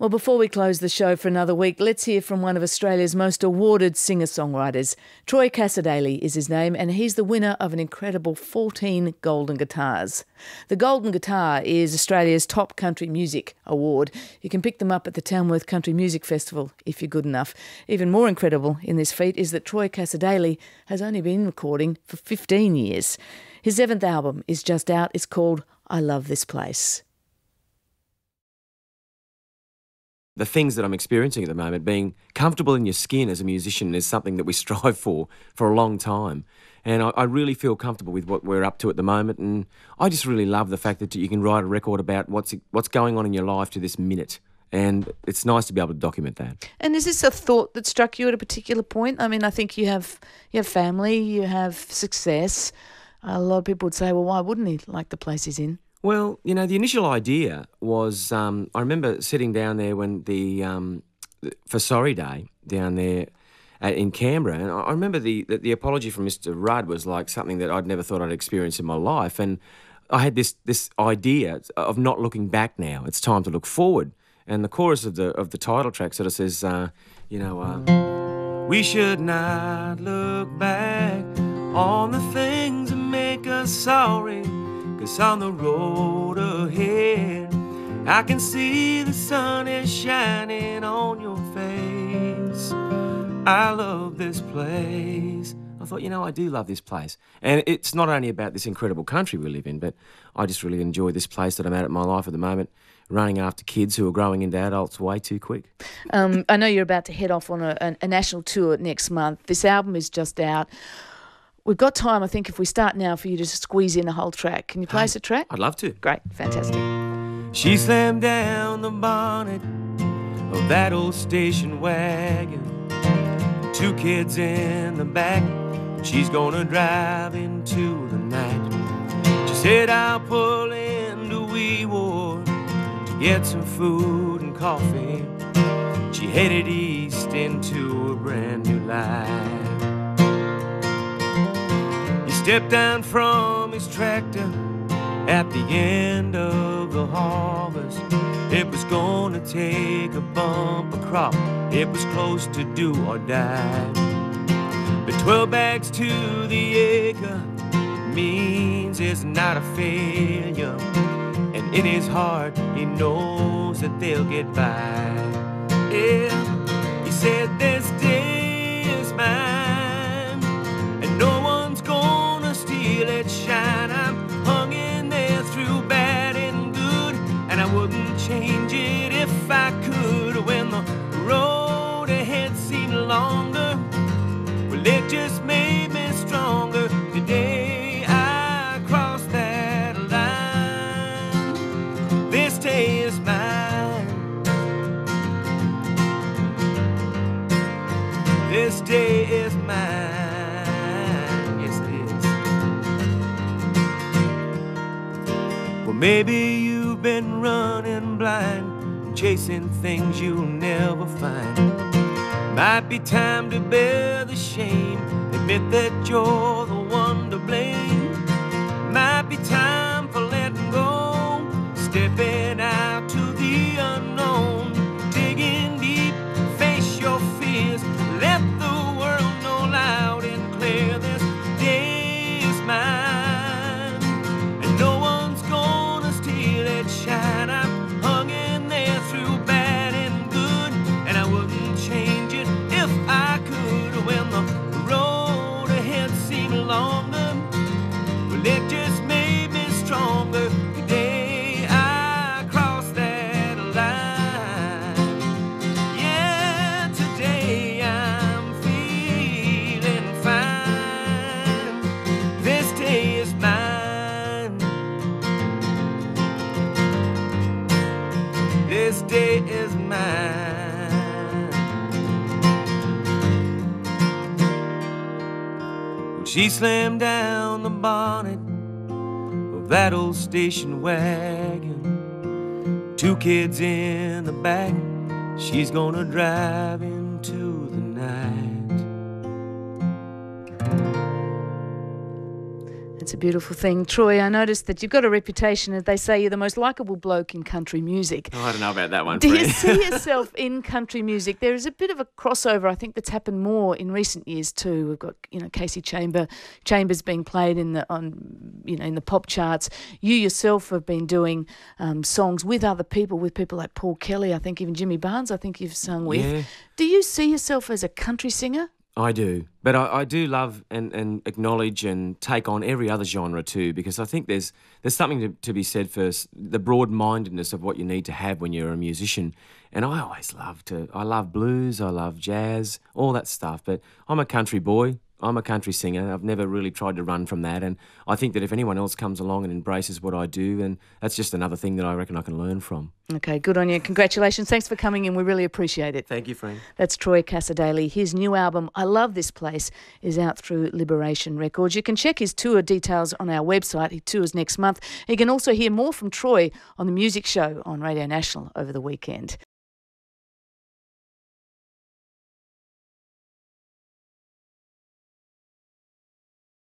Well, before we close the show for another week, let's hear from one of Australia's most awarded singer-songwriters. Troy Cassar-Daley is his name, and he's the winner of an incredible 14 Golden Guitars. The Golden Guitar is Australia's top country music award. You can pick them up at the Tamworth Country Music Festival if you're good enough. Even more incredible in this feat is that Troy Cassar-Daley has only been recording for 15 years. His 7th album is just out. It's called I Love This Place. The things that I'm experiencing at the moment, being comfortable in your skin as a musician, is something that we strive for a long time. And I really feel comfortable with what we're up to at the moment. And I just really love the fact that you can write a record about what's going on in your life to this minute. And it's nice to be able to document that. And is this a thought that struck you at a particular point? I mean, I think you have family, you have success. A lot of people would say, well, why wouldn't he like the place he's in? Well, you know, the initial idea was, I remember sitting down there when for Sorry Day down there in Canberra, and I remember the apology from Mr. Rudd was like something that I'd never thought I'd experience in my life, and I had this idea of not looking back now. It's time to look forward, and the chorus of the title track sort of says, we should not look back on the things that make us sorry. 'Cause on the road ahead, I can see the sun is shining on your face. I love this place. I thought, you know, I do love this place. And it's not only about this incredible country we live in, but I just really enjoy this place that I'm at my life at the moment, running after kids who are growing into adults way too quick. I know you're about to head off on a national tour next month. This album is just out. We've got time, I think, if we start now, for you to squeeze in a whole track. Can you play us a track? I'd love to. Great, fantastic. She slammed down the bonnet of that old station wagon. 2 kids in the back. She's gonna drive into the night. She said, I'll pull into Wee-Ward to get some food and coffee. She headed east into a brand new life. Stepped down from his tractor at the end of the harvest. It was gonna take a bumper crop. It was close to do or die. But 12 bags to the acre means it's not a failure. And in his heart, he knows that they'll get by. Yeah, he said, this day is mine, and no one's gonna steal its shine. I'm hung in there through bad and good, and I wouldn't change it if I could. When the road ahead seemed longer, well, it just made me stronger. Today I crossed that line. This day is mine. This day is mine. Maybe you've been running blind, chasing things you'll never find. Might be time to bear the shame, admit that you're the one to blame. Might be time for letting go, stepping out to the unknown. Digging deep, face your fears, let the world know loud and clear. This day is mine. Shine. I'm hung in there through bad and good, and I wouldn't change it if I could. When the road ahead seemed longer, well, it just made me stronger. Today I crossed that line. Yeah, today I'm feeling fine. This day is mine. This day is mine. Well, she slammed down the bonnet of that old station wagon. 2 kids in the back. She's gonna drive into the night. It's a beautiful thing. Troy, I noticed that you've got a reputation, as they say, you're the most likeable bloke in country music. Oh, I don't know about that one, Do you Fran. see yourself in country music? There is a bit of a crossover, I think, that's happened more in recent years too. We've got, Casey Chambers being played in the pop charts. You yourself have been doing songs with other people, with people like Paul Kelly, I think even Jimmy Barnes, I think you've sung with. Yeah. Do you see yourself as a country singer? I do, but I do love and acknowledge and take on every other genre too, because I think there's something to be said for the broad-mindedness of what you need to have when you're a musician. And I love blues, I love jazz, all that stuff, but I'm a country boy. I'm a country singer. I've never really tried to run from that, and I think that if anyone else comes along and embraces what I do, then that's just another thing that I reckon I can learn from. Okay, good on you. Congratulations. Thanks for coming in. We really appreciate it. Thank you, Frank. That's Troy Cassar-Daley. His new album, I Love This Place, is out through Liberation Records. You can check his tour details on our website. He tours next month. You can also hear more from Troy on The Music Show on Radio National over the weekend.